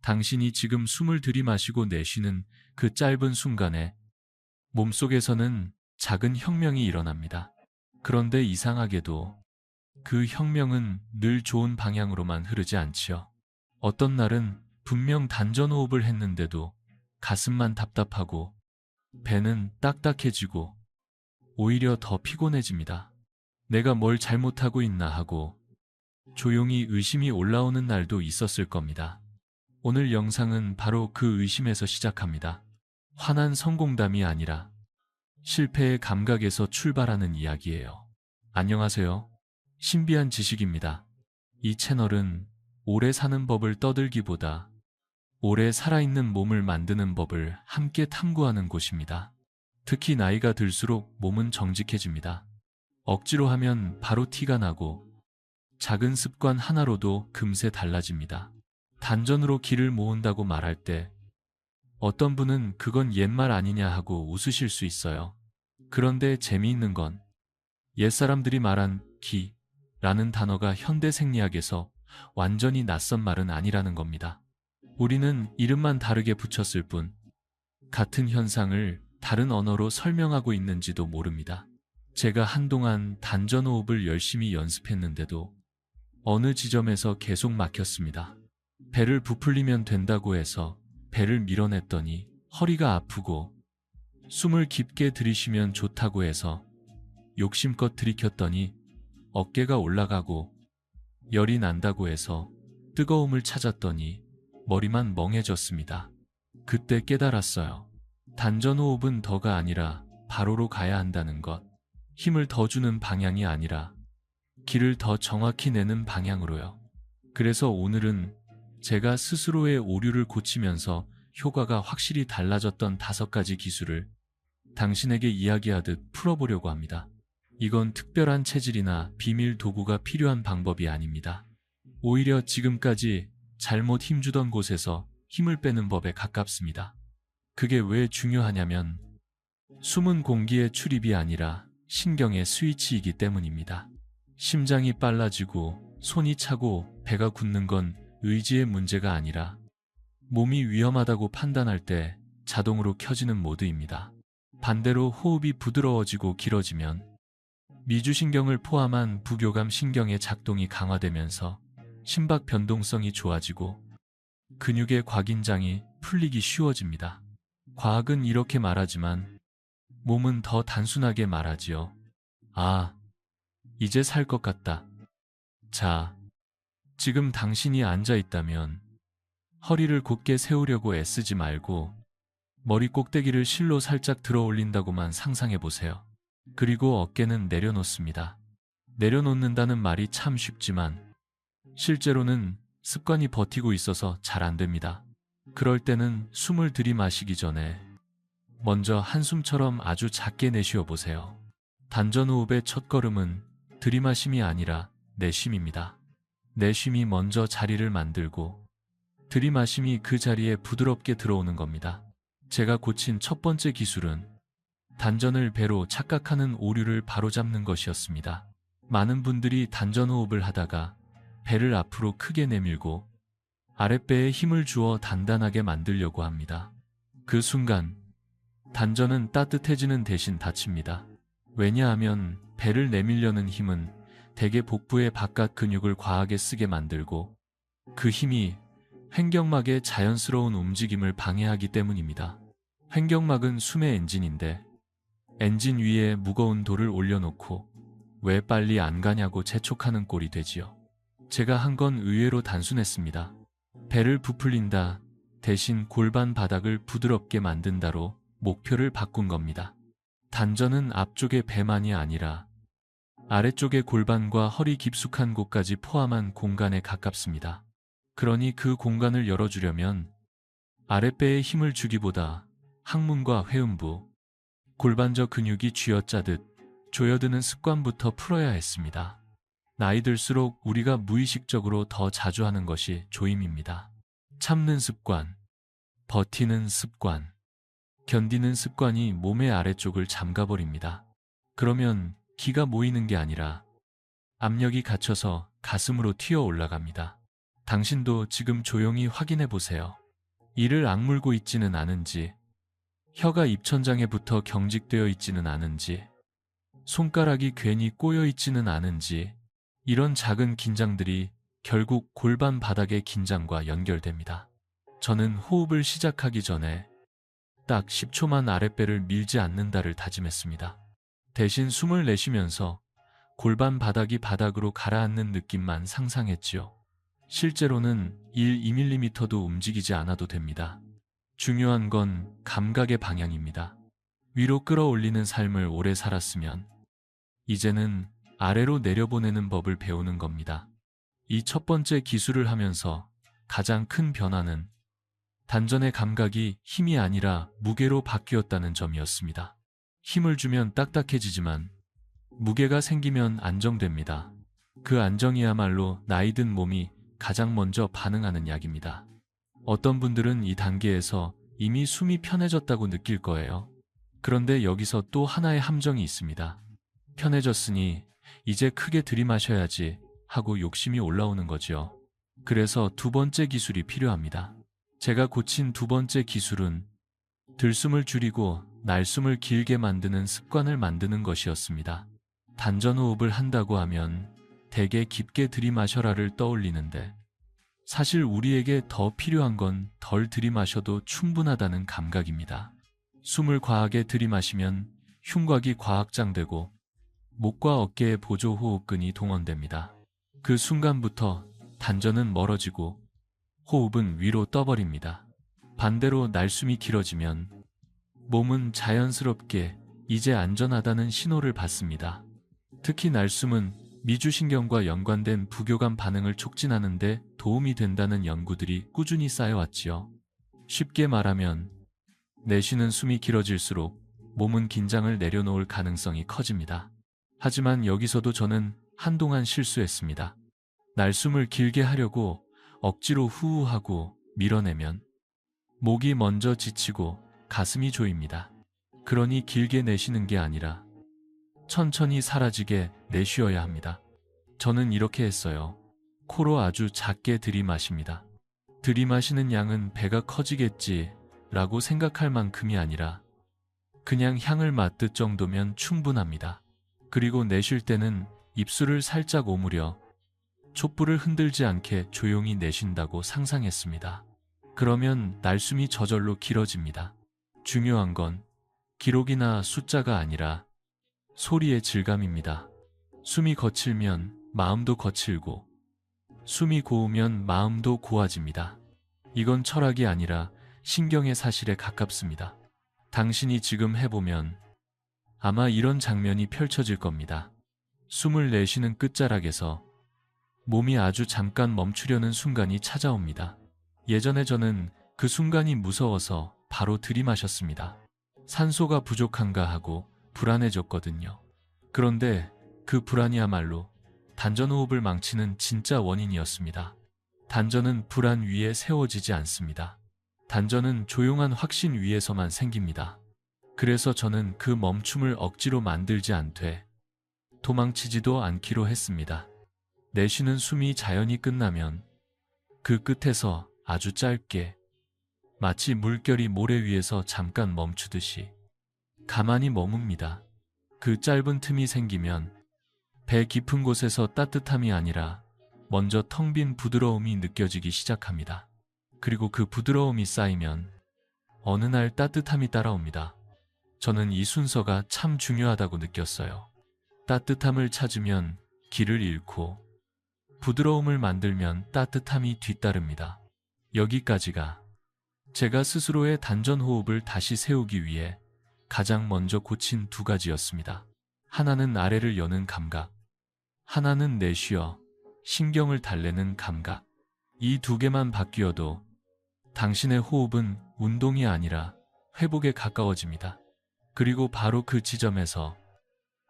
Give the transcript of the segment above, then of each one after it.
당신이 지금 숨을 들이마시고 내쉬는 그 짧은 순간에 몸속에서는 작은 혁명이 일어납니다. 그런데 이상하게도 그 혁명은 늘 좋은 방향으로만 흐르지 않지요. 어떤 날은 분명 단전호흡을 했는데도 가슴만 답답하고 배는 딱딱해지고 오히려 더 피곤해집니다. 내가 뭘 잘못하고 있나 하고 조용히 의심이 올라오는 날도 있었을 겁니다. 오늘 영상은 바로 그 의심에서 시작합니다. 화난 성공담이 아니라 실패의 감각에서 출발하는 이야기예요. 안녕하세요. 신비한 지식입니다. 이 채널은 오래 사는 법을 떠들기보다 오래 살아있는 몸을 만드는 법을 함께 탐구하는 곳입니다. 특히 나이가 들수록 몸은 정직해집니다. 억지로 하면 바로 티가 나고 작은 습관 하나로도 금세 달라집니다. 단전으로 기를 모은다고 말할 때 어떤 분은 그건 옛말 아니냐 하고 웃으실 수 있어요. 그런데 재미있는 건 옛사람들이 말한 기라는 단어가 현대 생리학에서 완전히 낯선 말은 아니라는 겁니다. 우리는 이름만 다르게 붙였을 뿐 같은 현상을 다른 언어로 설명하고 있는지도 모릅니다. 제가 한동안 단전호흡을 열심히 연습했는데도 어느 지점에서 계속 막혔습니다. 배를 부풀리면 된다고 해서 배를 밀어냈더니 허리가 아프고 숨을 깊게 들이쉬면 좋다고 해서 욕심껏 들이켰더니 어깨가 올라가고 열이 난다고 해서 뜨거움을 찾았더니 머리만 멍해졌습니다. 그때 깨달았어요. 단전호흡은 더가 아니라 바로로 가야 한다는 것. 힘을 더 주는 방향이 아니라 기를 더 정확히 내는 방향으로요. 그래서 오늘은 제가 스스로의 오류를 고치면서 효과가 확실히 달라졌던 5가지 기술을 당신에게 이야기하듯 풀어보려고 합니다. 이건 특별한 체질이나 비밀 도구가 필요한 방법이 아닙니다. 오히려 지금까지 잘못 힘주던 곳에서 힘을 빼는 법에 가깝습니다. 그게 왜 중요하냐면 숨은 공기의 출입이 아니라 신경의 스위치이기 때문입니다. 심장이 빨라지고 손이 차고 배가 굳는 건 의지의 문제가 아니라 몸이 위험하다고 판단할 때 자동으로 켜지는 모드입니다. 반대로 호흡이 부드러워지고 길어지면 미주신경을 포함한 부교감 신경의 작동이 강화되면서 심박 변동성이 좋아지고 근육의 과긴장이 풀리기 쉬워집니다. 과학은 이렇게 말하지만 몸은 더 단순하게 말하지요. 아, 이제 살 것 같다. 자, 지금 당신이 앉아 있다면 허리를 곧게 세우려고 애쓰지 말고 머리 꼭대기를 실로 살짝 들어 올린다고만 상상해 보세요. 그리고 어깨는 내려놓습니다. 내려놓는다는 말이 참 쉽지만 실제로는 습관이 버티고 있어서 잘 안 됩니다. 그럴 때는 숨을 들이마시기 전에 먼저 한숨처럼 아주 작게 내쉬어 보세요. 단전호흡의 첫걸음은 들이마심이 아니라 내쉼입니다. 내쉼이 먼저 자리를 만들고 들이마심이 그 자리에 부드럽게 들어오는 겁니다. 제가 고친 첫 번째 기술은 단전을 배로 착각하는 오류를 바로잡는 것이었습니다. 많은 분들이 단전호흡을 하다가 배를 앞으로 크게 내밀고 아랫배에 힘을 주어 단단하게 만들려고 합니다. 그 순간 단전은 따뜻해지는 대신 다칩니다. 왜냐하면 배를 내밀려는 힘은 대개 복부의 바깥 근육을 과하게 쓰게 만들고 그 힘이 횡격막의 자연스러운 움직임을 방해하기 때문입니다. 횡격막은 숨의 엔진인데 엔진 위에 무거운 돌을 올려놓고 왜 빨리 안 가냐고 재촉하는 꼴이 되지요. 제가 한 건 의외로 단순했습니다. 배를 부풀린다 대신 골반 바닥을 부드럽게 만든다로 목표를 바꾼 겁니다. 단전은 앞쪽의 배만이 아니라 아래쪽의 골반과 허리 깊숙한 곳까지 포함한 공간에 가깝습니다. 그러니 그 공간을 열어주려면 아랫배에 힘을 주기보다 항문과 회음부, 골반저 근육이 쥐어짜듯 조여드는 습관부터 풀어야 했습니다. 나이 들수록 우리가 무의식적으로 더 자주 하는 것이 조임입니다. 참는 습관, 버티는 습관, 견디는 습관이 몸의 아래쪽을 잠가버립니다. 그러면 기가 모이는 게 아니라 압력이 갇혀서 가슴으로 튀어 올라갑니다. 당신도 지금 조용히 확인해 보세요. 이를 악물고 있지는 않은지, 혀가 입천장에 붙어 경직되어 있지는 않은지, 손가락이 괜히 꼬여 있지는 않은지, 이런 작은 긴장들이 결국 골반 바닥의 긴장과 연결됩니다. 저는 호흡을 시작하기 전에 딱 10초만 아랫배를 밀지 않는다를 다짐했습니다. 대신 숨을 내쉬면서 골반 바닥이 바닥으로 가라앉는 느낌만 상상했지요. 실제로는 2mm도 움직이지 않아도 됩니다. 중요한 건 감각의 방향입니다. 위로 끌어올리는 삶을 오래 살았으면 이제는 아래로 내려보내는 법을 배우는 겁니다. 이 첫 번째 기술을 하면서 가장 큰 변화는 단전의 감각이 힘이 아니라 무게로 바뀌었다는 점이었습니다. 힘을 주면 딱딱해지지만 무게가 생기면 안정됩니다. 그 안정이야말로 나이든 몸이 가장 먼저 반응하는 약입니다. 어떤 분들은 이 단계에서 이미 숨이 편해졌다고 느낄 거예요. 그런데 여기서 또 하나의 함정이 있습니다. 편해졌으니 이제 크게 들이마셔야지 하고 욕심이 올라오는 거지요. 그래서 두 번째 기술이 필요합니다. 제가 고친 두 번째 기술은 들숨을 줄이고 날숨을 길게 만드는 습관을 만드는 것이었습니다. 단전호흡을 한다고 하면 대개 깊게 들이마셔라를 떠올리는데 사실 우리에게 더 필요한 건 덜 들이마셔도 충분하다는 감각입니다. 숨을 과하게 들이마시면 흉곽이 과학장되고 목과 어깨의 보조호흡근이 동원됩니다. 그 순간부터 단전은 멀어지고 호흡은 위로 떠버립니다. 반대로 날숨이 길어지면 몸은 자연스럽게 이제 안전하다는 신호를 받습니다. 특히 날숨은 미주신경과 연관된 부교감 반응을 촉진하는 데 도움이 된다는 연구들이 꾸준히 쌓여왔지요. 쉽게 말하면 내쉬는 숨이 길어질수록 몸은 긴장을 내려놓을 가능성이 커집니다. 하지만 여기서도 저는 한동안 실수했습니다. 날숨을 길게 하려고 억지로 후우하고 밀어내면 목이 먼저 지치고 가슴이 조입니다. 그러니 길게 내쉬는 게 아니라 천천히 사라지게 내쉬어야 합니다. 저는 이렇게 했어요. 코로 아주 작게 들이마십니다. 들이마시는 양은 배가 커지겠지 라고 생각할 만큼이 아니라 그냥 향을 맡을 정도면 충분합니다. 그리고 내쉴 때는 입술을 살짝 오므려 촛불을 흔들지 않게 조용히 내쉰다고 상상했습니다. 그러면 날숨이 저절로 길어집니다. 중요한 건 기록이나 숫자가 아니라 소리의 질감입니다. 숨이 거칠면 마음도 거칠고 숨이 고우면 마음도 고와집니다. 이건 철학이 아니라 신경의 사실에 가깝습니다. 당신이 지금 해보면 아마 이런 장면이 펼쳐질 겁니다. 숨을 내쉬는 끝자락에서 몸이 아주 잠깐 멈추려는 순간이 찾아옵니다. 예전에 저는 그 순간이 무서워서 바로 들이마셨습니다. 산소가 부족한가 하고 불안해졌거든요. 그런데 그 불안이야말로 단전호흡을 망치는 진짜 원인이었습니다. 단전은 불안 위에 세워지지 않습니다. 단전은 조용한 확신 위에서만 생깁니다. 그래서 저는 그 멈춤을 억지로 만들지 않되 도망치지도 않기로 했습니다. 내쉬는 숨이 자연히 끝나면 그 끝에서 아주 짧게 마치 물결이 모래 위에서 잠깐 멈추듯이 가만히 머뭅니다. 그 짧은 틈이 생기면 배 깊은 곳에서 따뜻함이 아니라 먼저 텅 빈 부드러움이 느껴지기 시작합니다. 그리고 그 부드러움이 쌓이면 어느 날 따뜻함이 따라옵니다. 저는 이 순서가 참 중요하다고 느꼈어요. 따뜻함을 찾으면 길을 잃고 부드러움을 만들면 따뜻함이 뒤따릅니다. 여기까지가 제가 스스로의 단전 호흡을 다시 세우기 위해 가장 먼저 고친 두 가지였습니다. 하나는 아래를 여는 감각, 하나는 내쉬어 신경을 달래는 감각. 이 두 개만 바뀌어도 당신의 호흡은 운동이 아니라 회복에 가까워집니다. 그리고 바로 그 지점에서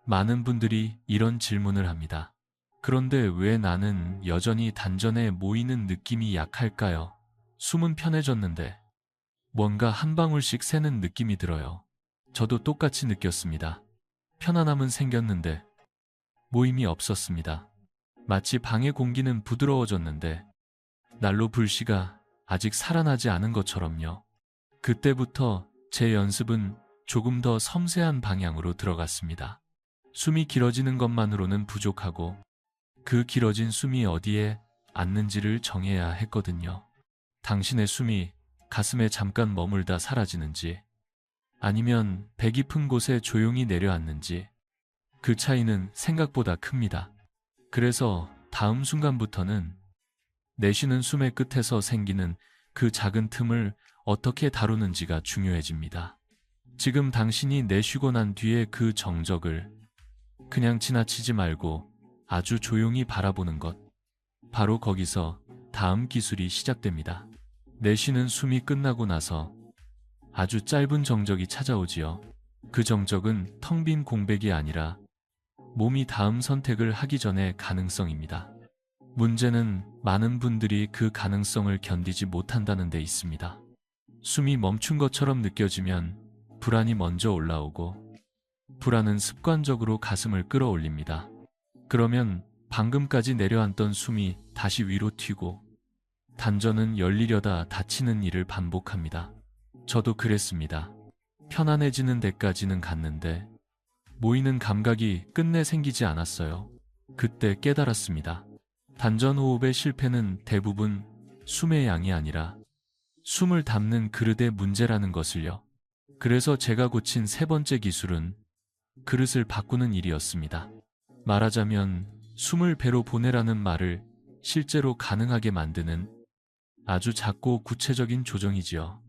많은 분들이 이런 질문을 합니다. 그런데 왜 나는 여전히 단전에 모이는 느낌이 약할까요? 숨은 편해졌는데 뭔가 한 방울씩 새는 느낌이 들어요. 저도 똑같이 느꼈습니다. 편안함은 생겼는데 모임이 없었습니다. 마치 방의 공기는 부드러워졌는데 난로 불씨가 아직 살아나지 않은 것처럼요. 그때부터 제 연습은 조금 더 섬세한 방향으로 들어갔습니다. 숨이 길어지는 것만으로는 부족하고 그 길어진 숨이 어디에 앉는지를 정해야 했거든요. 당신의 숨이 가슴에 잠깐 머물다 사라지는지 아니면 배 깊은 곳에 조용히 내려앉는지 그 차이는 생각보다 큽니다. 그래서 다음 순간부터는 내쉬는 숨의 끝에서 생기는 그 작은 틈을 어떻게 다루는지가 중요해집니다. 지금 당신이 내쉬고 난 뒤에 그 정적을 그냥 지나치지 말고 아주 조용히 바라보는 것. 바로 거기서 다음 기술이 시작됩니다. 내쉬는 숨이 끝나고 나서 아주 짧은 정적이 찾아오지요. 그 정적은 텅 빈 공백이 아니라 몸이 다음 선택을 하기 전의 가능성입니다. 문제는 많은 분들이 그 가능성을 견디지 못한다는 데 있습니다. 숨이 멈춘 것처럼 느껴지면 불안이 먼저 올라오고 불안은 습관적으로 가슴을 끌어올립니다. 그러면 방금까지 내려앉던 숨이 다시 위로 튀고 단전은 열리려다 닫히는 일을 반복합니다. 저도 그랬습니다. 편안해지는 데까지는 갔는데 모이는 감각이 끝내 생기지 않았어요. 그때 깨달았습니다. 단전 호흡의 실패는 대부분 숨의 양이 아니라 숨을 담는 그릇의 문제라는 것을요. 그래서 제가 고친 세 번째 기술은 그릇을 바꾸는 일이었습니다. 말하자면 숨을 배로 보내라는 말을 실제로 가능하게 만드는 아주 작고 구체적인 조정이지요.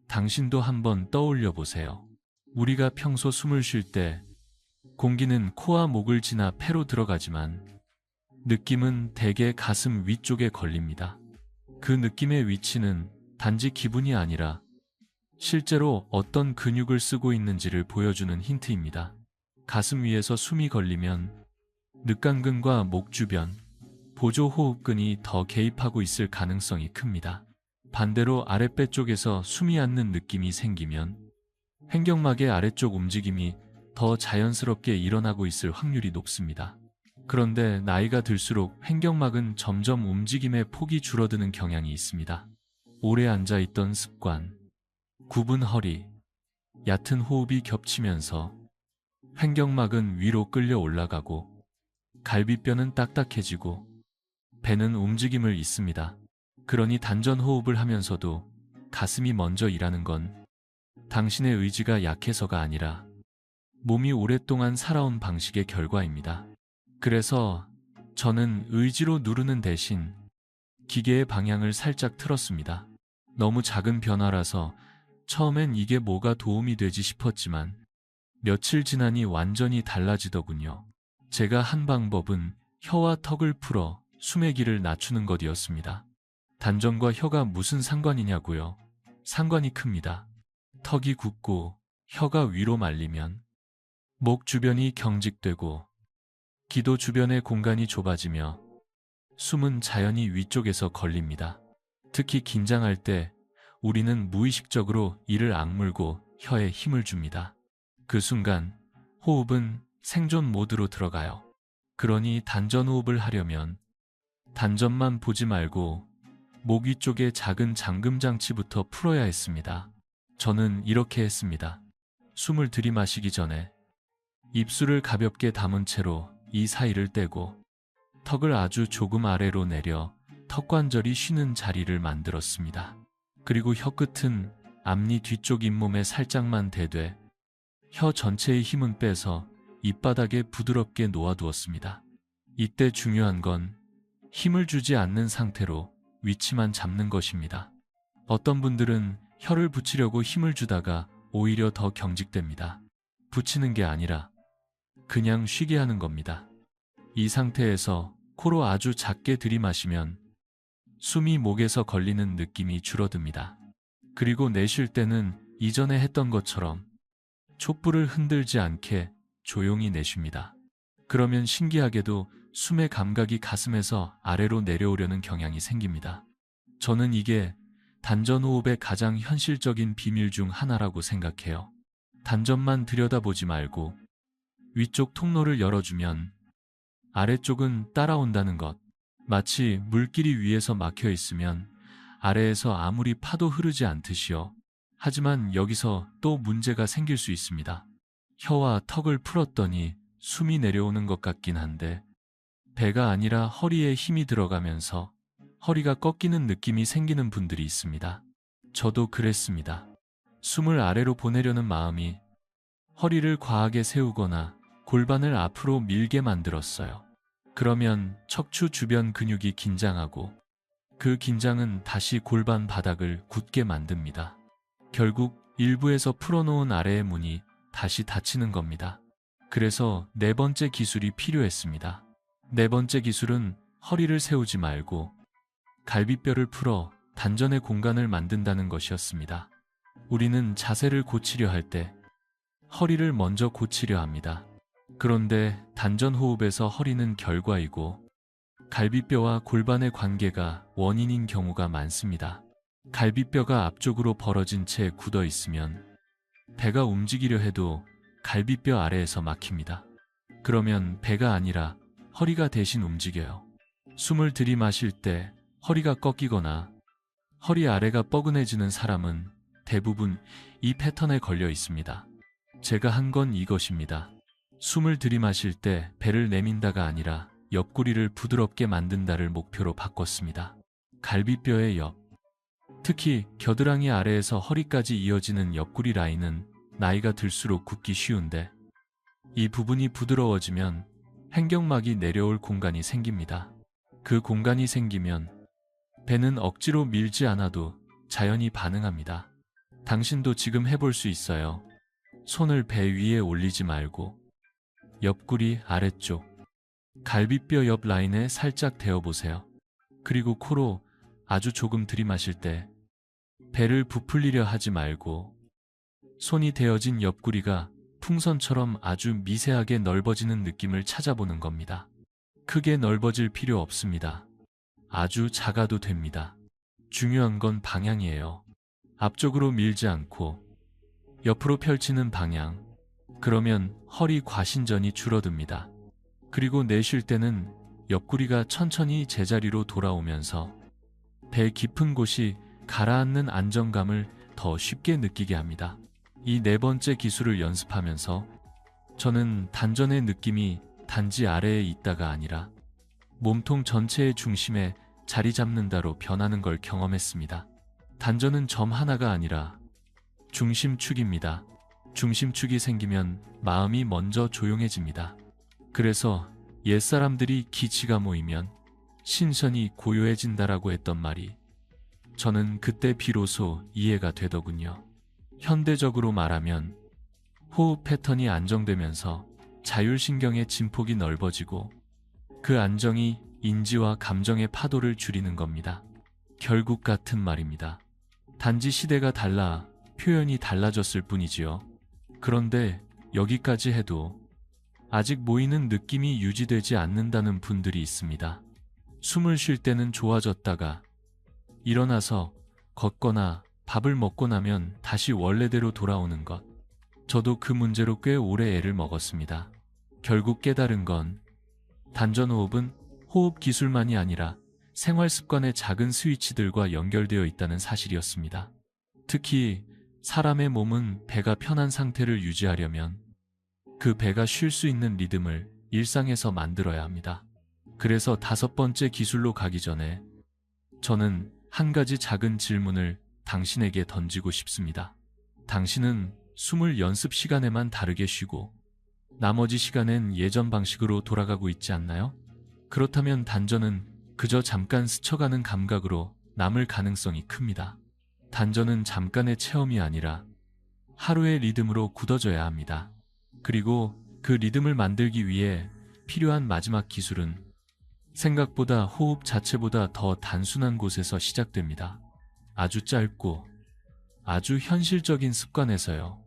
당신도 한번 떠올려 보세요. 우리가 평소 숨을 쉴 때 공기는 코와 목을 지나 폐로 들어가지만 느낌은 대개 가슴 위쪽에 걸립니다. 그 느낌의 위치는 단지 기분이 아니라 실제로 어떤 근육을 쓰고 있는지를 보여주는 힌트입니다. 가슴 위에서 숨이 걸리면 늑간근과 목 주변, 보조호흡근이 더 개입하고 있을 가능성이 큽니다. 반대로 아랫배 쪽에서 숨이 앉는 느낌이 생기면 횡격막의 아래쪽 움직임이 더 자연스럽게 일어나고 있을 확률이 높습니다. 그런데 나이가 들수록 횡격막은 점점 움직임의 폭이 줄어드는 경향이 있습니다. 오래 앉아있던 습관, 굽은 허리, 얕은 호흡이 겹치면서 횡격막은 위로 끌려 올라가고 갈비뼈는 딱딱해지고 배는 움직임을 잊습니다. 그러니 단전 호흡을 하면서도 가슴이 먼저 일하는 건 당신의 의지가 약해서가 아니라 몸이 오랫동안 살아온 방식의 결과입니다. 그래서 저는 의지로 누르는 대신 기계의 방향을 살짝 틀었습니다. 너무 작은 변화라서 처음엔 이게 뭐가 도움이 되지 싶었지만 며칠 지나니 완전히 달라지더군요. 제가 한 방법은 혀와 턱을 풀어 숨의 길을 낮추는 것이었습니다. 단전과 혀가 무슨 상관이냐고요? 상관이 큽니다. 턱이 굳고 혀가 위로 말리면 목 주변이 경직되고 기도 주변의 공간이 좁아지며 숨은 자연히 위쪽에서 걸립니다. 특히 긴장할 때 우리는 무의식적으로 이를 악물고 혀에 힘을 줍니다. 그 순간 호흡은 생존 모드로 들어가요. 그러니 단전 호흡을 하려면 단전만 보지 말고 목 위쪽의 작은 잠금 장치부터 풀어야 했습니다. 저는 이렇게 했습니다. 숨을 들이마시기 전에 입술을 가볍게 담은 채로 이 사이를 떼고 턱을 아주 조금 아래로 내려 턱관절이 쉬는 자리를 만들었습니다. 그리고 혀끝은 앞니 뒤쪽 잇몸에 살짝만 대되 혀 전체의 힘은 빼서 입바닥에 부드럽게 놓아두었습니다. 이때 중요한 건 힘을 주지 않는 상태로 위치만 잡는 것입니다. 어떤 분들은 혀를 붙이려고 힘을 주다가 오히려 더 경직됩니다. 붙이는 게 아니라 그냥 쉬게 하는 겁니다. 이 상태에서 코로 아주 작게 들이마시면 숨이 목에서 걸리는 느낌이 줄어듭니다. 그리고 내쉴 때는 이전에 했던 것처럼 촛불을 흔들지 않게 조용히 내쉽니다. 그러면 신기하게도 숨의 감각이 가슴에서 아래로 내려오려는 경향이 생깁니다. 저는 이게 단전호흡의 가장 현실적인 비밀 중 하나라고 생각해요. 단전만 들여다보지 말고 위쪽 통로를 열어주면 아래쪽은 따라온다는 것. 마치 물길이 위에서 막혀 있으면 아래에서 아무리 파도 흐르지 않듯이요. 하지만 여기서 또 문제가 생길 수 있습니다. 혀와 턱을 풀었더니 숨이 내려오는 것 같긴 한데 배가 아니라 허리에 힘이 들어가면서 허리가 꺾이는 느낌이 생기는 분들이 있습니다. 저도 그랬습니다. 숨을 아래로 보내려는 마음이 허리를 과하게 세우거나 골반을 앞으로 밀게 만들었어요. 그러면 척추 주변 근육이 긴장하고 그 긴장은 다시 골반 바닥을 굳게 만듭니다. 결국 일부에서 풀어놓은 아래의 문이 다시 닫히는 겁니다. 그래서 네 번째 기술이 필요했습니다. 네 번째 기술은 허리를 세우지 말고 갈비뼈를 풀어 단전의 공간을 만든다는 것이었습니다. 우리는 자세를 고치려 할 때 허리를 먼저 고치려 합니다. 그런데 단전 호흡에서 허리는 결과이고 갈비뼈와 골반의 관계가 원인인 경우가 많습니다. 갈비뼈가 앞쪽으로 벌어진 채 굳어 있으면 배가 움직이려 해도 갈비뼈 아래에서 막힙니다. 그러면 배가 아니라 허리가 대신 움직여요. 숨을 들이마실 때 허리가 꺾이거나 허리 아래가 뻐근해지는 사람은 대부분 이 패턴에 걸려 있습니다. 제가 한 건 이것입니다. 숨을 들이마실 때 배를 내민다가 아니라 옆구리를 부드럽게 만든다를 목표로 바꿨습니다. 갈비뼈의 옆, 특히 겨드랑이 아래에서 허리까지 이어지는 옆구리 라인은 나이가 들수록 굳기 쉬운데 이 부분이 부드러워지면 횡격막이 내려올 공간이 생깁니다. 그 공간이 생기면 배는 억지로 밀지 않아도 자연히 반응합니다. 당신도 지금 해볼 수 있어요. 손을 배 위에 올리지 말고 옆구리 아래쪽, 갈비뼈 옆 라인에 살짝 대어보세요. 그리고 코로 아주 조금 들이마실 때 배를 부풀리려 하지 말고 손이 대어진 옆구리가 풍선처럼 아주 미세하게 넓어지는 느낌을 찾아보는 겁니다. 크게 넓어질 필요 없습니다. 아주 작아도 됩니다. 중요한 건 방향이에요. 앞쪽으로 밀지 않고 옆으로 펼치는 방향. 그러면 허리 과신전이 줄어듭니다. 그리고 내쉴 때는 옆구리가 천천히 제자리로 돌아오면서 배 깊은 곳이 가라앉는 안정감을 더 쉽게 느끼게 합니다. 이 네 번째 기술을 연습하면서 저는 단전의 느낌이 단지 아래에 있다가 아니라 몸통 전체의 중심에 자리 잡는다로 변하는 걸 경험했습니다. 단전은 점 하나가 아니라 중심축입니다. 중심축이 생기면 마음이 먼저 조용해집니다. 그래서 옛사람들이 기치가 모이면 신선이 고요해진다라고 했던 말이 저는 그때 비로소 이해가 되더군요. 현대적으로 말하면 호흡 패턴이 안정되면서 자율신경의 진폭이 넓어지고 그 안정이 인지와 감정의 파도를 줄이는 겁니다. 결국 같은 말입니다. 단지 시대가 달라 표현이 달라졌을 뿐이지요. 그런데 여기까지 해도 아직 모이는 느낌이 유지되지 않는다는 분들이 있습니다. 숨을 쉴 때는 좋아졌다가 일어나서 걷거나 밥을 먹고 나면 다시 원래대로 돌아오는 것. 저도 그 문제로 꽤 오래 애를 먹었습니다. 결국 깨달은 건 단전호흡은 호흡 기술만이 아니라 생활 습관의 작은 스위치들과 연결되어 있다는 사실이었습니다. 특히 사람의 몸은 배가 편한 상태를 유지하려면 그 배가 쉴 수 있는 리듬을 일상에서 만들어야 합니다. 그래서 다섯 번째 기술로 가기 전에 저는 한 가지 작은 질문을 당신에게 던지고 싶습니다. 당신은 숨을 연습 시간에만 다르게 쉬고 나머지 시간엔 예전 방식으로 돌아가고 있지 않나요? 그렇다면 단전은 그저 잠깐 스쳐가는 감각으로 남을 가능성이 큽니다. 단전은 잠깐의 체험이 아니라 하루의 리듬으로 굳어져야 합니다. 그리고 그 리듬을 만들기 위해 필요한 마지막 기술은 생각보다 호흡 자체보다 더 단순한 곳에서 시작됩니다. 아주 짧고 아주 현실적인 습관에서요.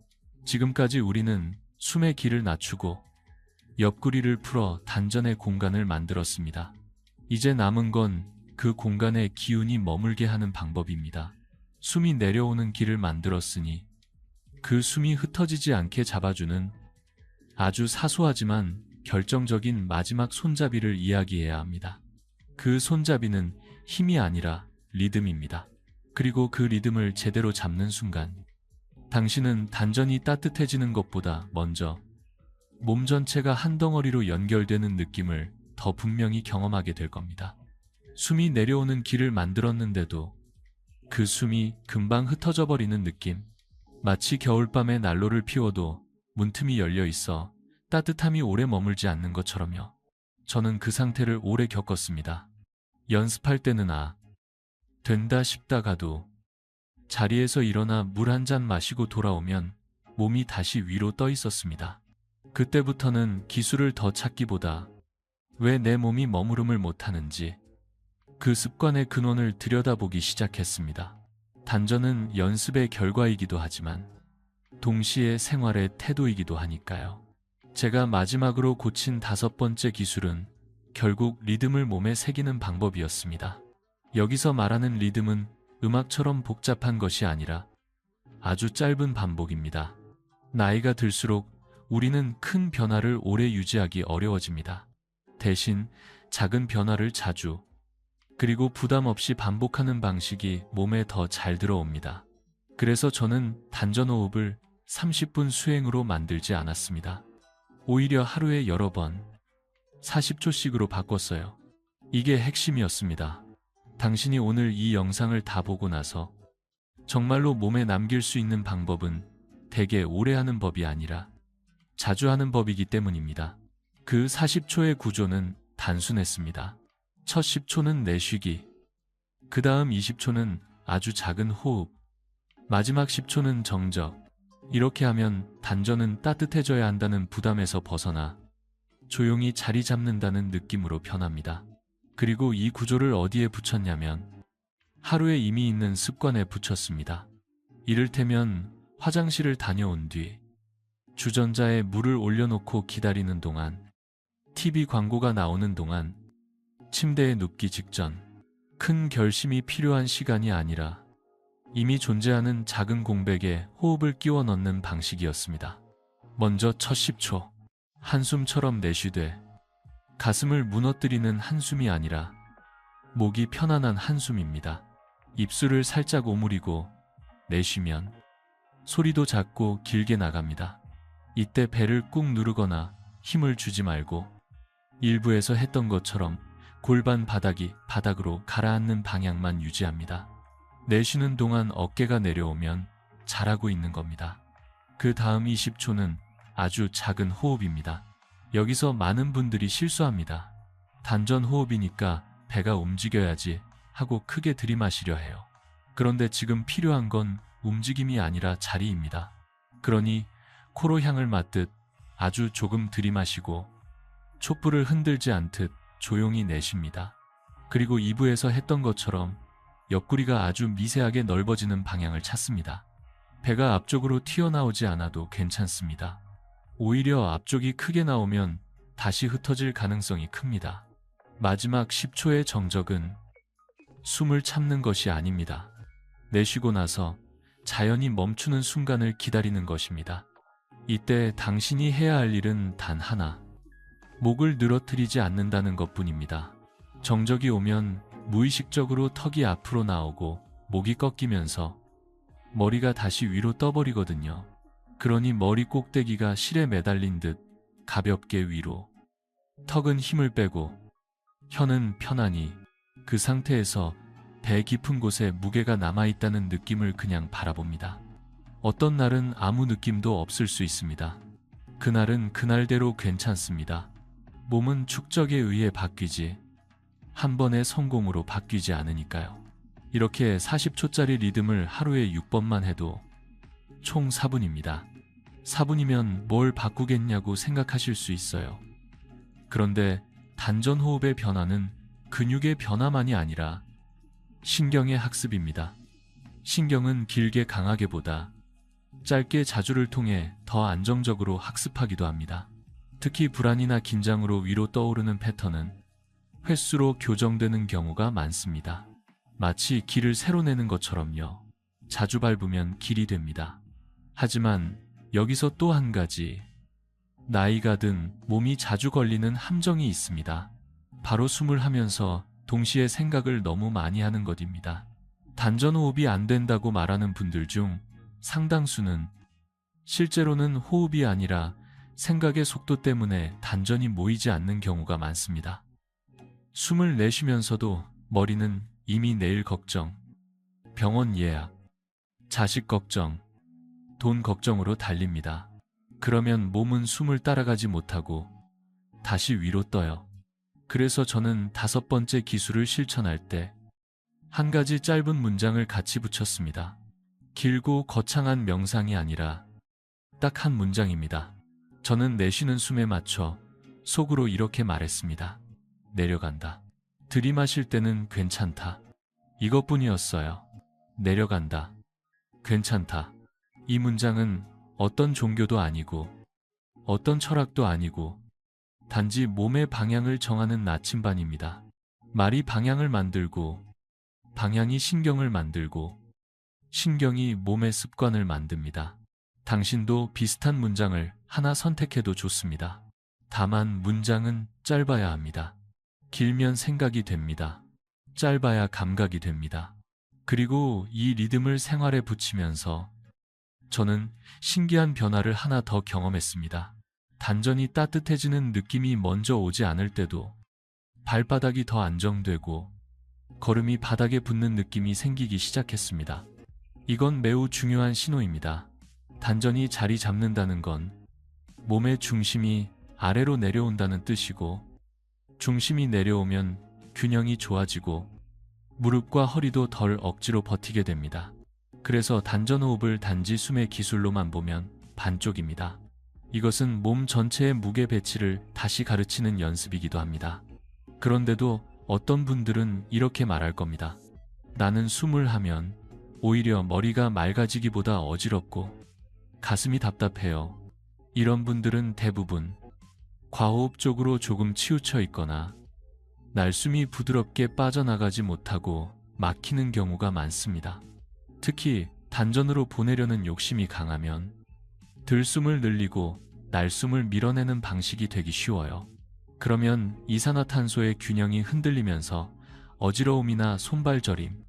지금까지 우리는 숨의 길을 낮추고 옆구리를 풀어 단전의 공간을 만들었습니다. 이제 남은 건 그 공간에 기운이 머물게 하는 방법입니다. 숨이 내려오는 길을 만들었으니 그 숨이 흩어지지 않게 잡아주는 아주 사소하지만 결정적인 마지막 손잡이를 이야기해야 합니다. 그 손잡이는 힘이 아니라 리듬입니다. 그리고 그 리듬을 제대로 잡는 순간 당신은 단전이 따뜻해지는 것보다 먼저 몸 전체가 한 덩어리로 연결되는 느낌을 더 분명히 경험하게 될 겁니다. 숨이 내려오는 길을 만들었는데도 그 숨이 금방 흩어져 버리는 느낌. 마치 겨울밤에 난로를 피워도 문틈이 열려 있어 따뜻함이 오래 머물지 않는 것처럼요. 저는 그 상태를 오래 겪었습니다. 연습할 때는 된다 싶다가도 자리에서 일어나 물 한 잔 마시고 돌아오면 몸이 다시 위로 떠 있었습니다. 그때부터는 기술을 더 찾기보다 왜 내 몸이 머무름을 못하는지 그 습관의 근원을 들여다보기 시작했습니다. 단전은 연습의 결과이기도 하지만 동시에 생활의 태도이기도 하니까요. 제가 마지막으로 고친 5번째 기술은 결국 리듬을 몸에 새기는 방법이었습니다. 여기서 말하는 리듬은 음악처럼 복잡한 것이 아니라 아주 짧은 반복입니다. 나이가 들수록 우리는 큰 변화를 오래 유지하기 어려워집니다. 대신 작은 변화를 자주 그리고 부담 없이 반복하는 방식이 몸에 더 잘 들어옵니다. 그래서 저는 단전호흡을 30분 수행으로 만들지 않았습니다. 오히려 하루에 여러 번 40초씩으로 바꿨어요. 이게 핵심이었습니다. 당신이 오늘 이 영상을 다 보고 나서 정말로 몸에 남길 수 있는 방법은 되게 오래 하는 법이 아니라 자주 하는 법이기 때문입니다. 그 40초의 구조는 단순했습니다. 첫 10초는 내쉬기, 그 다음 20초는 아주 작은 호흡, 마지막 10초는 정적. 이렇게 하면 단전은 따뜻해져야 한다는 부담에서 벗어나 조용히 자리 잡는다는 느낌으로 변합니다. 그리고 이 구조를 어디에 붙였냐면 하루에 이미 있는 습관에 붙였습니다. 이를테면 화장실을 다녀온 뒤 주전자에 물을 올려놓고 기다리는 동안, TV 광고가 나오는 동안, 침대에 눕기 직전. 큰 결심이 필요한 시간이 아니라 이미 존재하는 작은 공백에 호흡을 끼워 넣는 방식이었습니다. 먼저 첫 10초, 한숨처럼 내쉬되 가슴을 무너뜨리는 한숨이 아니라 목이 편안한 한숨입니다. 입술을 살짝 오므리고 내쉬면 소리도 작고 길게 나갑니다. 이때 배를 꾹 누르거나 힘을 주지 말고 일부에서 했던 것처럼 골반 바닥이 바닥으로 가라앉는 방향만 유지합니다. 내쉬는 동안 어깨가 내려오면 잘하고 있는 겁니다. 그 다음 20초는 아주 작은 호흡입니다. 여기서 많은 분들이 실수합니다. 단전 호흡이니까 배가 움직여야지 하고 크게 들이마시려 해요. 그런데 지금 필요한 건 움직임이 아니라 자리입니다. 그러니 코로 향을 맡듯 아주 조금 들이마시고 촛불을 흔들지 않듯 조용히 내쉽니다. 그리고 2부에서 했던 것처럼 옆구리가 아주 미세하게 넓어지는 방향을 찾습니다. 배가 앞쪽으로 튀어나오지 않아도 괜찮습니다. 오히려 앞쪽이 크게 나오면 다시 흩어질 가능성이 큽니다. 마지막 10초의 정적은 숨을 참는 것이 아닙니다. 내쉬고 나서 자연히 멈추는 순간을 기다리는 것입니다. 이때 당신이 해야 할 일은 단 하나, 목을 늘어뜨리지 않는다는 것뿐입니다. 정적이 오면 무의식적으로 턱이 앞으로 나오고 목이 꺾이면서 머리가 다시 위로 떠버리거든요. 그러니 머리 꼭대기가 실에 매달린 듯 가볍게 위로, 턱은 힘을 빼고 혀는 편안히, 그 상태에서 배 깊은 곳에 무게가 남아있다는 느낌을 그냥 바라봅니다. 어떤 날은 아무 느낌도 없을 수 있습니다. 그날은 그날대로 괜찮습니다. 몸은 축적에 의해 바뀌지 한 번의 성공으로 바뀌지 않으니까요. 이렇게 40초짜리 리듬을 하루에 6번만 해도 총 4분입니다. 4분이면 뭘 바꾸겠냐고 생각하실 수 있어요. 그런데 단전 호흡의 변화는 근육의 변화만이 아니라 신경의 학습입니다. 신경은 길게 강하게보다 짧게 자주를 통해 더 안정적으로 학습하기도 합니다. 특히 불안이나 긴장으로 위로 떠오르는 패턴은 횟수로 교정되는 경우가 많습니다. 마치 길을 새로 내는 것처럼요. 자주 밟으면 길이 됩니다. 하지만 여기서 또 한 가지, 나이가 든 몸이 자주 걸리는 함정이 있습니다. 바로 숨을 하면서 동시에 생각을 너무 많이 하는 것입니다. 단전호흡이 안 된다고 말하는 분들 중 상당수는 실제로는 호흡이 아니라 생각의 속도 때문에 단전이 모이지 않는 경우가 많습니다. 숨을 내쉬면서도 머리는 이미 내일 걱정, 병원 예약, 자식 걱정, 돈 걱정으로 달립니다. 그러면 몸은 숨을 따라가지 못하고 다시 위로 떠요. 그래서 저는 5번째 기술을 실천할 때 한 가지 짧은 문장을 같이 붙였습니다. 길고 거창한 명상이 아니라 딱 한 문장입니다. 저는 내쉬는 숨에 맞춰 속으로 이렇게 말했습니다. 내려간다. 들이마실 때는 괜찮다. 이것뿐이었어요. 내려간다. 괜찮다. 이 문장은 어떤 종교도 아니고 어떤 철학도 아니고 단지 몸의 방향을 정하는 나침반입니다. 말이 방향을 만들고 방향이 신경을 만들고 신경이 몸의 습관을 만듭니다. 당신도 비슷한 문장을 하나 선택해도 좋습니다. 다만 문장은 짧아야 합니다. 길면 생각이 됩니다. 짧아야 감각이 됩니다. 그리고 이 리듬을 생활에 붙이면서 저는 신기한 변화를 하나 더 경험했습니다. 단전이 따뜻해지는 느낌이 먼저 오지 않을 때도 발바닥이 더 안정되고 걸음이 바닥에 붙는 느낌이 생기기 시작했습니다. 이건 매우 중요한 신호입니다. 단전이 자리 잡는다는 건 몸의 중심이 아래로 내려온다는 뜻이고 중심이 내려오면 균형이 좋아지고 무릎과 허리도 덜 억지로 버티게 됩니다. 그래서 단전호흡을 단지 숨의 기술로만 보면 반쪽입니다. 이것은 몸 전체의 무게 배치를 다시 가르치는 연습이기도 합니다. 그런데도 어떤 분들은 이렇게 말할 겁니다. 나는 숨을 하면 오히려 머리가 맑아지기보다 어지럽고 가슴이 답답해요. 이런 분들은 대부분 과호흡 쪽으로 조금 치우쳐 있거나 날숨이 부드럽게 빠져나가지 못하고 막히는 경우가 많습니다. 특히 단전으로 보내려는 욕심이 강하면 들숨을 늘리고 날숨을 밀어내는 방식이 되기 쉬워요. 그러면 이산화탄소의 균형이 흔들리면서 어지러움이나 손발 저림,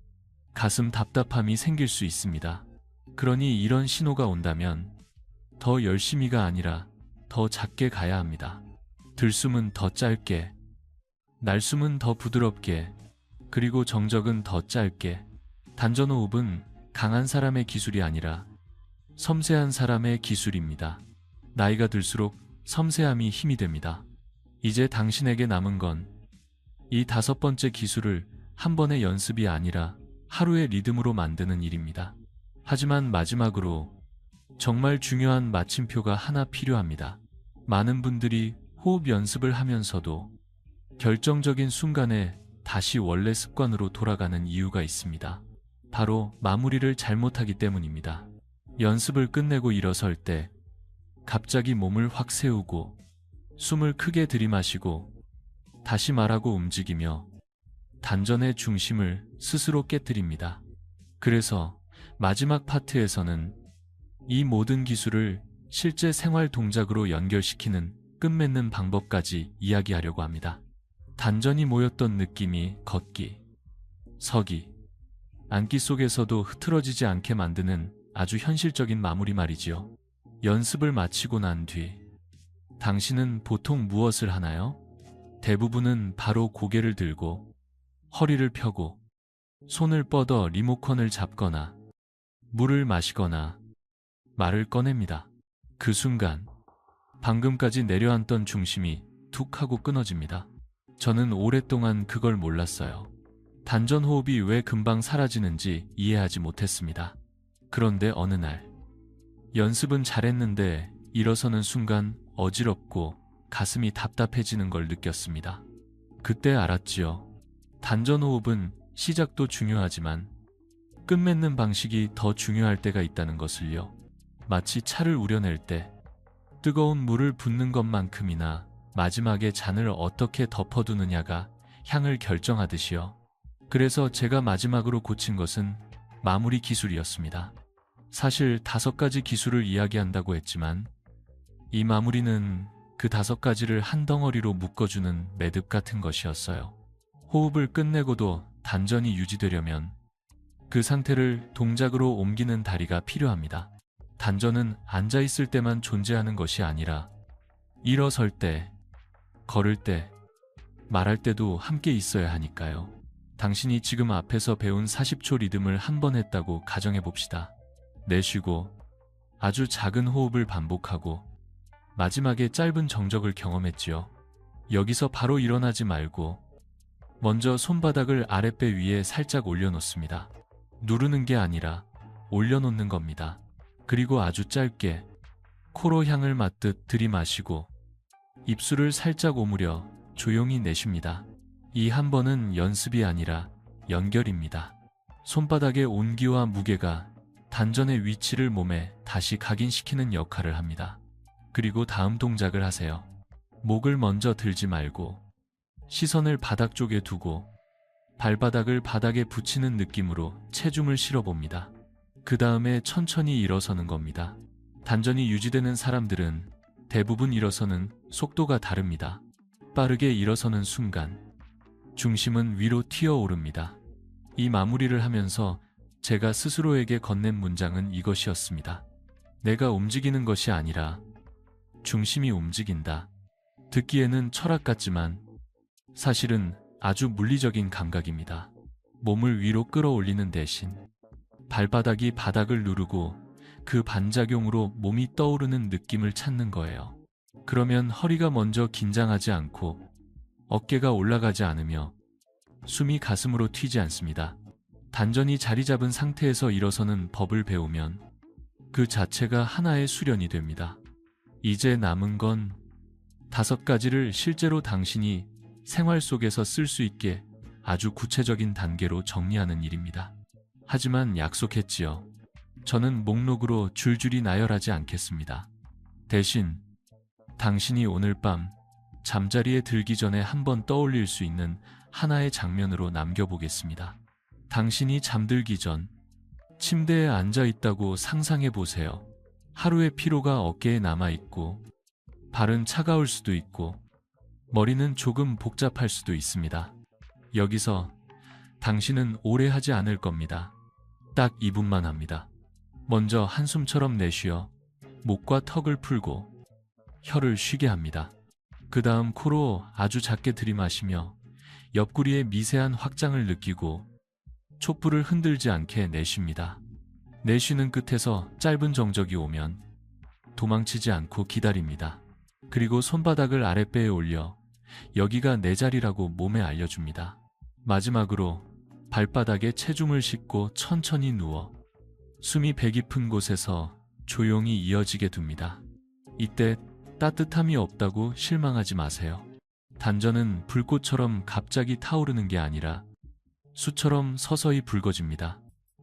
가슴 답답함이 생길 수 있습니다. 그러니 이런 신호가 온다면 더 열심히가 아니라 더 작게 가야 합니다. 들숨은 더 짧게, 날숨은 더 부드럽게, 그리고 정적은 더 짧게. 단전호흡은 강한 사람의 기술이 아니라 섬세한 사람의 기술입니다. 나이가 들수록 섬세함이 힘이 됩니다. 이제 당신에게 남은 건 이 5번째 기술을 한 번의 연습이 아니라 하루의 리듬으로 만드는 일입니다. 하지만 마지막으로 정말 중요한 마침표가 하나 필요합니다. 많은 분들이 호흡 연습을 하면서도 결정적인 순간에 다시 원래 습관으로 돌아가는 이유가 있습니다. 바로 마무리를 잘못하기 때문입니다. 연습을 끝내고 일어설 때 갑자기 몸을 확 세우고 숨을 크게 들이마시고 다시 말하고 움직이며 단전의 중심을 스스로 깨뜨립니다. 그래서 마지막 파트에서는 이 모든 기술을 실제 생활 동작으로 연결시키는 끝맺는 방법까지 이야기하려고 합니다. 단전이 모였던 느낌이 걷기, 서기, 앉기 속에서도 흐트러지지 않게 만드는 아주 현실적인 마무리 말이지요. 연습을 마치고 난 뒤 당신은 보통 무엇을 하나요? 대부분은 바로 고개를 들고 허리를 펴고 손을 뻗어 리모컨을 잡거나 물을 마시거나 말을 꺼냅니다. 그 순간 방금까지 내려앉던 중심이 툭 하고 끊어집니다. 저는 오랫동안 그걸 몰랐어요. 단전호흡이 왜 금방 사라지는지 이해하지 못했습니다. 그런데 어느 날 연습은 잘했는데 일어서는 순간 어지럽고 가슴이 답답해지는 걸 느꼈습니다. 그때 알았지요. 단전호흡은 시작도 중요하지만 끝맺는 방식이 더 중요할 때가 있다는 것을요. 마치 차를 우려낼 때 뜨거운 물을 붓는 것만큼이나 마지막에 잔을 어떻게 덮어두느냐가 향을 결정하듯이요. 그래서 제가 마지막으로 고친 것은 마무리 기술이었습니다. 사실 5가지 기술을 이야기한다고 했지만 이 마무리는 그 5가지를 한 덩어리로 묶어주는 매듭 같은 것이었어요. 호흡을 끝내고도 단전이 유지되려면 그 상태를 동작으로 옮기는 다리가 필요합니다. 단전은 앉아있을 때만 존재하는 것이 아니라 일어설 때, 걸을 때, 말할 때도 함께 있어야 하니까요. 당신이 지금 앞에서 배운 40초 리듬을 한 번 했다고 가정해 봅시다. 내쉬고 아주 작은 호흡을 반복하고 마지막에 짧은 정적을 경험했지요. 여기서 바로 일어나지 말고 먼저 손바닥을 아랫배 위에 살짝 올려놓습니다. 누르는 게 아니라 올려놓는 겁니다. 그리고 아주 짧게 코로 향을 맡듯 들이마시고 입술을 살짝 오므려 조용히 내쉽니다. 이 한 번은 연습이 아니라 연결입니다. 손바닥의 온기와 무게가 단전의 위치를 몸에 다시 각인시키는 역할을 합니다. 그리고 다음 동작을 하세요. 목을 먼저 들지 말고 시선을 바닥 쪽에 두고 발바닥을 바닥에 붙이는 느낌으로 체중을 실어봅니다. 그 다음에 천천히 일어서는 겁니다. 단전이 유지되는 사람들은 대부분 일어서는 속도가 다릅니다. 빠르게 일어서는 순간 중심은 위로 튀어오릅니다. 이 마무리를 하면서 제가 스스로에게 건넨 문장은 이것이었습니다. 내가 움직이는 것이 아니라 중심이 움직인다. 듣기에는 철학 같지만 사실은 아주 물리적인 감각입니다. 몸을 위로 끌어올리는 대신 발바닥이 바닥을 누르고 그 반작용으로 몸이 떠오르는 느낌을 찾는 거예요. 그러면 허리가 먼저 긴장하지 않고 어깨가 올라가지 않으며 숨이 가슴으로 튀지 않습니다. 단전이 자리 잡은 상태에서 일어서는 법을 배우면 그 자체가 하나의 수련이 됩니다. 이제 남은 건 5가지를 실제로 당신이 생활 속에서 쓸 수 있게 아주 구체적인 단계로 정리하는 일입니다. 하지만 약속했지요. 저는 목록으로 줄줄이 나열하지 않겠습니다. 대신 당신이 오늘 밤 잠자리에 들기 전에 한번 떠올릴 수 있는 하나의 장면으로 남겨보겠습니다. 당신이 잠들기 전 침대에 앉아 있다고 상상해 보세요. 하루의 피로가 어깨에 남아있고 발은 차가울 수도 있고 머리는 조금 복잡할 수도 있습니다. 여기서 당신은 오래 하지 않을 겁니다. 딱 2분만 합니다. 먼저 한숨처럼 내쉬어 목과 턱을 풀고 혀를 쉬게 합니다. 그 다음 코로 아주 작게 들이마시며 옆구리의 미세한 확장을 느끼고 촛불을 흔들지 않게 내쉽니다. 내쉬는 끝에서 짧은 정적이 오면 도망치지 않고 기다립니다. 그리고 손바닥을 아랫배에 올려 여기가 내 자리라고 몸에 알려줍니다. 마지막으로 발바닥에 체중을 싣고 천천히 누워 숨이 배 깊은 곳에서 조용히 이어지게 둡니다. 이때 따뜻함이 없다고 실망하지 마세요. 단전은 불꽃처럼 갑자기 타오르는 게 아니라 수처럼 서서히 붉어집니다.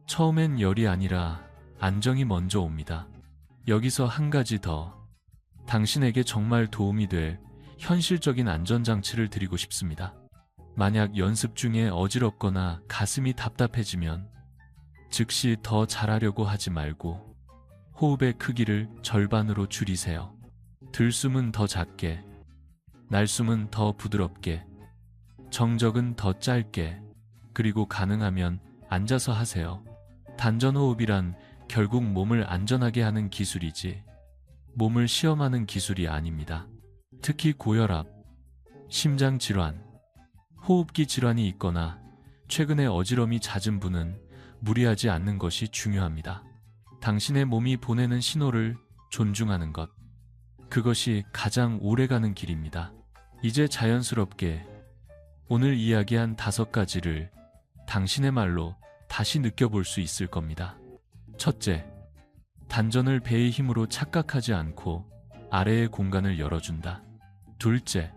처음엔 열이 아니라 안정이 먼저 옵니다. 여기서 한 가지 더, 당신에게 정말 도움이 될 현실적인 안전장치를 드리고 싶습니다. 만약 연습 중에 어지럽거나 가슴이 답답해지면 즉시 더 잘하려고 하지 말고 호흡의 크기를 절반으로 줄이세요. 들숨은 더 작게, 날숨은 더 부드럽게, 정적은 더 짧게, 그리고 가능하면 앉아서 하세요. 단전호흡이란 결국 몸을 안전하게 하는 기술이지 몸을 시험하는 기술이 아닙니다. 특히 고혈압, 심장질환, 호흡기 질환이 있거나 최근에 어지럼이 잦은 분은 무리하지 않는 것이 중요합니다. 당신의 몸이 보내는 신호를 존중하는 것, 그것이 가장 오래가는 길입니다. 이제 자연스럽게 오늘 이야기한 5가지를 당신의 말로 다시 느껴볼 수 있을 겁니다. 첫째, 단전을 배의 힘으로 착각하지 않고 아래의 공간을 열어준다. 둘째,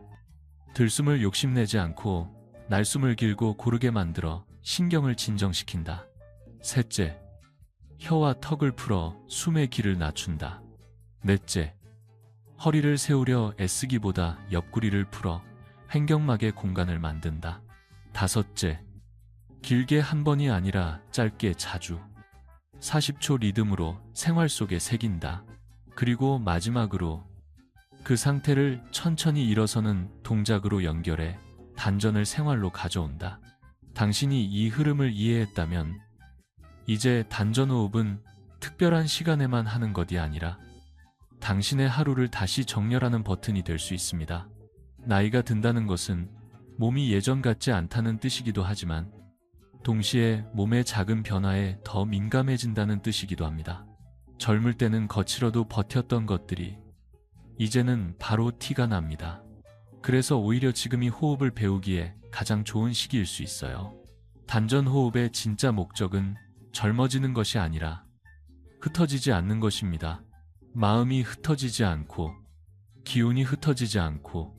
들숨을 욕심내지 않고 날숨을 길고 고르게 만들어 신경을 진정시킨다. 셋째, 혀와 턱을 풀어 숨의 길을 낮춘다. 넷째, 허리를 세우려 애쓰기보다 옆구리를 풀어 횡격막의 공간을 만든다. 다섯째, 길게 한 번이 아니라 짧게 자주 40초 리듬으로 생활 속에 새긴다. 그리고 마지막으로 그 상태를 천천히 일어서는 동작으로 연결해 단전을 생활로 가져온다. 당신이 이 흐름을 이해했다면 이제 단전 호흡은 특별한 시간에만 하는 것이 아니라 당신의 하루를 다시 정렬하는 버튼이 될 수 있습니다. 나이가 든다는 것은 몸이 예전 같지 않다는 뜻이기도 하지만 동시에 몸의 작은 변화에 더 민감해진다는 뜻이기도 합니다. 젊을 때는 거칠어도 버텼던 것들이 이제는 바로 티가 납니다. 그래서 오히려 지금이 호흡을 배우기에 가장 좋은 시기일 수 있어요. 단전 호흡의 진짜 목적은 젊어지는 것이 아니라 흩어지지 않는 것입니다. 마음이 흩어지지 않고 기운이 흩어지지 않고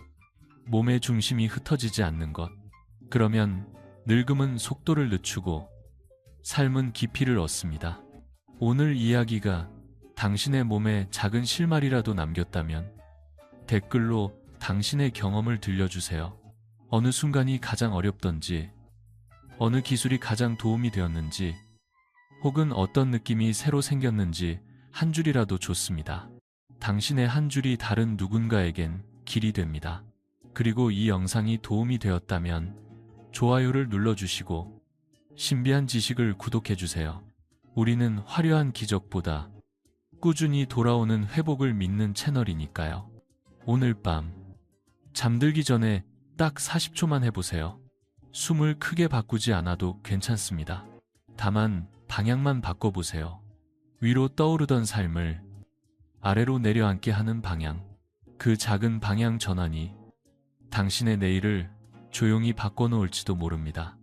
몸의 중심이 흩어지지 않는 것. 그러면 늙음은 속도를 늦추고 삶은 깊이를 얻습니다. 오늘 이야기가 당신의 몸에 작은 실마리라도 남겼다면 댓글로 당신의 경험을 들려주세요. 어느 순간이 가장 어렵던지, 어느 기술이 가장 도움이 되었는지, 혹은 어떤 느낌이 새로 생겼는지 한 줄이라도 좋습니다. 당신의 한 줄이 다른 누군가에겐 길이 됩니다. 그리고 이 영상이 도움이 되었다면 좋아요를 눌러주시고 신비한 지식을 구독해주세요. 우리는 화려한 기적보다 꾸준히 돌아오는 회복을 믿는 채널이니까요. 오늘 밤 잠들기 전에 딱 40초만 해보세요. 숨을 크게 바꾸지 않아도 괜찮습니다. 다만 방향만 바꿔보세요. 위로 떠오르던 삶을 아래로 내려앉게 하는 방향. 그 작은 방향 전환이 당신의 내일을 조용히 바꿔놓을지도 모릅니다.